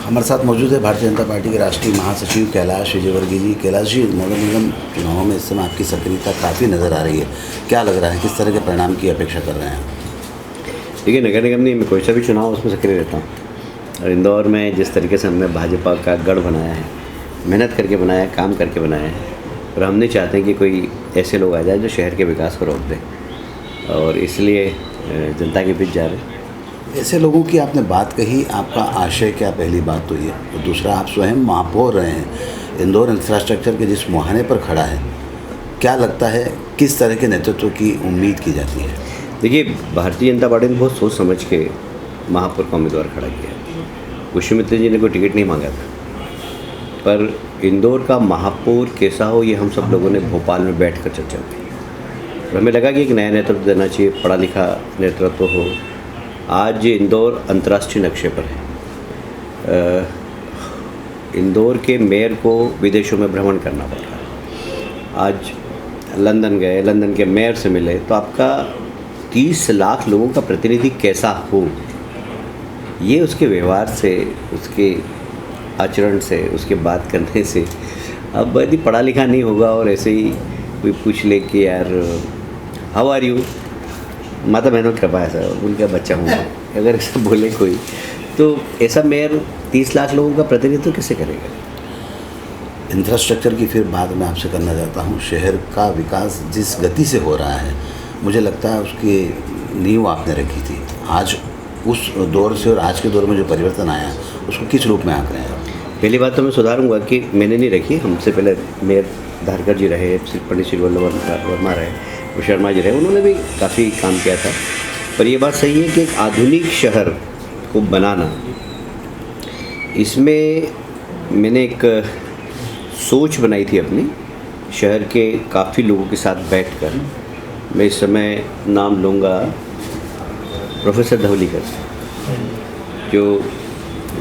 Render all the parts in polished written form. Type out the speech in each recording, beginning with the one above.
हमारे साथ मौजूद है भारतीय जनता पार्टी के राष्ट्रीय महासचिव कैलाश विजयवर्गीय जी। कैलाश जी, नगर निगम चुनावों में इस समय आपकी सक्रियता काफ़ी नज़र आ रही है, क्या लग रहा है, किस तरह के परिणाम की अपेक्षा कर रहे हैं? देखिए, नगर निगम नहीं, मैं कोई सा भी चुनाव उसमें सक्रिय रहता हूँ। और इंदौर में जिस तरीके से हमने भाजपा का गढ़ बनाया है, मेहनत करके बनाया है, काम करके बनाया है, और हम नहीं चाहते हैं कि कोई ऐसे लोग आ जाए जो शहर के विकास को रोक दें, और इसलिए जनता के बीच जा रहे हैं। ऐसे लोगों की आपने बात कही, आपका आशय क्या? पहली बात तो ये, और दूसरा, आप स्वयं महापौर रहे हैं, इंदौर इंफ्रास्ट्रक्चर के जिस मुहाने पर खड़ा है, क्या लगता है किस तरह के नेतृत्व की उम्मीद की जाती है? देखिए, भारतीय जनता पार्टी ने बहुत सोच समझ के महापौर का उम्मीदवार खड़ा किया। पुष्यमित्र जी ने कोई टिकट नहीं मांगा था, पर इंदौर का महापौर कैसा हो ये हम सब लोगों ने भोपाल में बैठ कर चर्चा की, और हमें लगा कि एक नया नेतृत्व देना चाहिए, पढ़ा लिखा नेतृत्व हो। आज इंदौर अंतर्राष्ट्रीय नक्शे पर है। इंदौर के मेयर को विदेशों में भ्रमण करना पड़ रहा है। आज लंदन गए, लंदन के मेयर से मिले, तो आपका 30 लाख लोगों का प्रतिनिधि कैसा हो, ये उसके व्यवहार से, उसके आचरण से, उसके बात करने से। अब यदि पढ़ा लिखा नहीं होगा और ऐसे ही कोई पूछ ले कि यार हाउ आर यू, माता बहनों की कृपा है सर, उनका बच्चा हूँ, अगर ऐसा बोले कोई, तो ऐसा मेयर 30 लाख लोगों का प्रतिनिधित्व कैसे करेगा? इंफ्रास्ट्रक्चर की फिर बात मैं आपसे करना चाहता हूँ। शहर का विकास जिस गति से हो रहा है, मुझे लगता है उसकी नींव आपने रखी थी। आज उस दौर से और आज के दौर में जो परिवर्तन आया, उसको किस रूप में आंक रहे हैं? पहली बात तो मैं सुधारूंगा कि मैंने नहीं रखी, हमसे पहले मेयर धारकर जी रहे, पंडित श्री वल्लभ वर्मा रहे, और शर्मा जी रहे, उन्होंने भी काफ़ी काम किया था। पर ये बात सही है कि एक आधुनिक शहर को बनाना, इसमें मैंने एक सोच बनाई थी अपनी, शहर के काफ़ी लोगों के साथ बैठकर। मैं इस समय नाम लूँगा प्रोफेसर धवलीकर, जो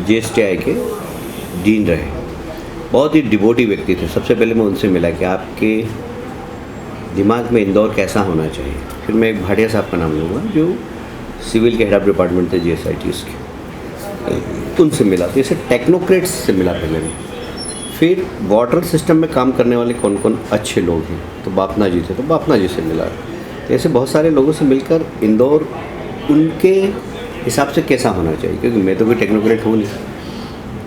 GSTI के डीन रहे, बहुत ही डिवोटी व्यक्ति थे। सबसे पहले मैं उनसे मिला कि आपके दिमाग में इंदौर कैसा होना चाहिए। फिर मैं एक भाटिया साहब का नाम लूँगा, जो सिविल के हेड ऑफ डिपार्टमेंट थे GSITs के, उनसे मिला। तो ऐसे टेक्नोक्रेट्स से मिला पहले मैं। फिर वाटर सिस्टम में काम करने वाले कौन कौन अच्छे लोग हैं, तो बापना जी थे, तो बापना जी से मिला। तो ऐसे बहुत सारे लोगों से मिलकर इंदौर उनके हिसाब से कैसा होना चाहिए, क्योंकि मैं तो कोई टेक्नोक्रेट हूँ नहीं,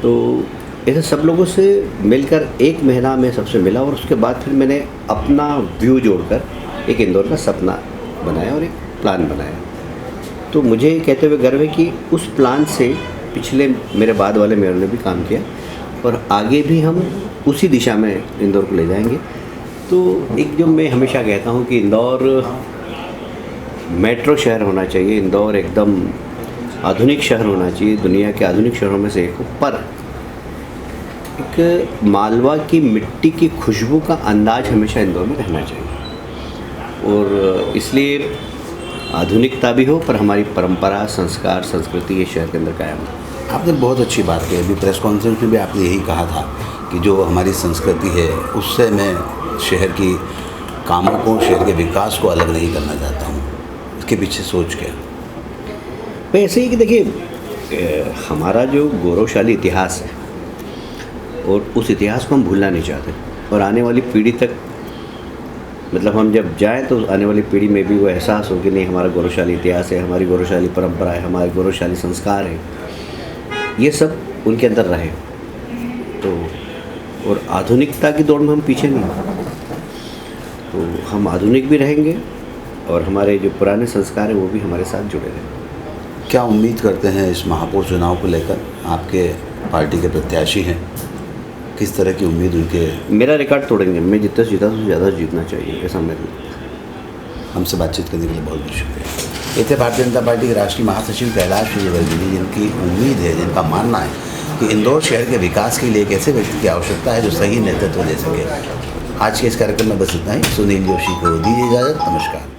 तो ऐसे सब लोगों से मिलकर एक महीना में सबसे मिला, और उसके बाद फिर मैंने अपना व्यू जोड़कर एक इंदौर का सपना बनाया और एक प्लान बनाया। तो मुझे कहते हुए गर्व है कि उस प्लान से पिछले मेरे बाद वाले मेयर ने भी काम किया, और आगे भी हम उसी दिशा में इंदौर को ले जाएंगे। तो एक जो मैं हमेशा कहता हूँ कि इंदौर मेट्रो शहर होना चाहिए, इंदौर एकदम आधुनिक शहर होना चाहिए, दुनिया के आधुनिक शहरों में से एक हो, पर एक मालवा की मिट्टी की खुशबू का अंदाज हमेशा इंदौर में रहना चाहिए। और इसलिए आधुनिकता भी हो, पर हमारी परंपरा, संस्कार, संस्कृति ये शहर के अंदर कायम हो। आपने बहुत अच्छी बात कही, अभी प्रेस कॉन्फ्रेंस में भी आपने यही कहा था कि जो हमारी संस्कृति है, उससे मैं शहर की कामों को, शहर के विकास को अलग नहीं करना चाहता हूँ। इसके पीछे सोच क्या? भाई ऐसे ही कि देखिए, हमारा जो गौरवशाली इतिहास है, और उस इतिहास को हम भूलना नहीं चाहते, और आने वाली पीढ़ी तक, मतलब हम जब जाएं तो आने वाली पीढ़ी में भी वो एहसास हो कि नहीं, हमारा गौरवशाली इतिहास है, हमारी गौरवशाली परंपरा है, हमारे गौरवशाली संस्कार है, ये सब उनके अंदर रहे। तो और आधुनिकता की दौड़ में हम पीछे नहीं, तो हम आधुनिक भी रहेंगे, और हमारे जो पुराने संस्कार हैं वो भी हमारे साथ जुड़े रहेंगे। क्या उम्मीद करते हैं इस महापौर चुनाव को लेकर? आपके पार्टी के प्रत्याशी हैं, किस तरह की उम्मीद उनके? मेरा रिकॉर्ड तोड़ेंगे, मैं जितना से ज़्यादा जीतना चाहिए, ऐसा मेरे को। हमसे बातचीत करने के लिए बहुत बहुत शुक्रिया। ये थे भारतीय जनता पार्टी के राष्ट्रीय महासचिव कैलाश विजयवर्गीय जी, जिनकी उम्मीद है, जिनका मानना है कि इंदौर शहर के विकास के लिए एक ऐसे व्यक्ति की आवश्यकता है जो सही नेतृत्व दे सके। आज के इस कार्यक्रम में बस इतना ही। सुनील जोशी को दीजिए इजाज़त। नमस्कार।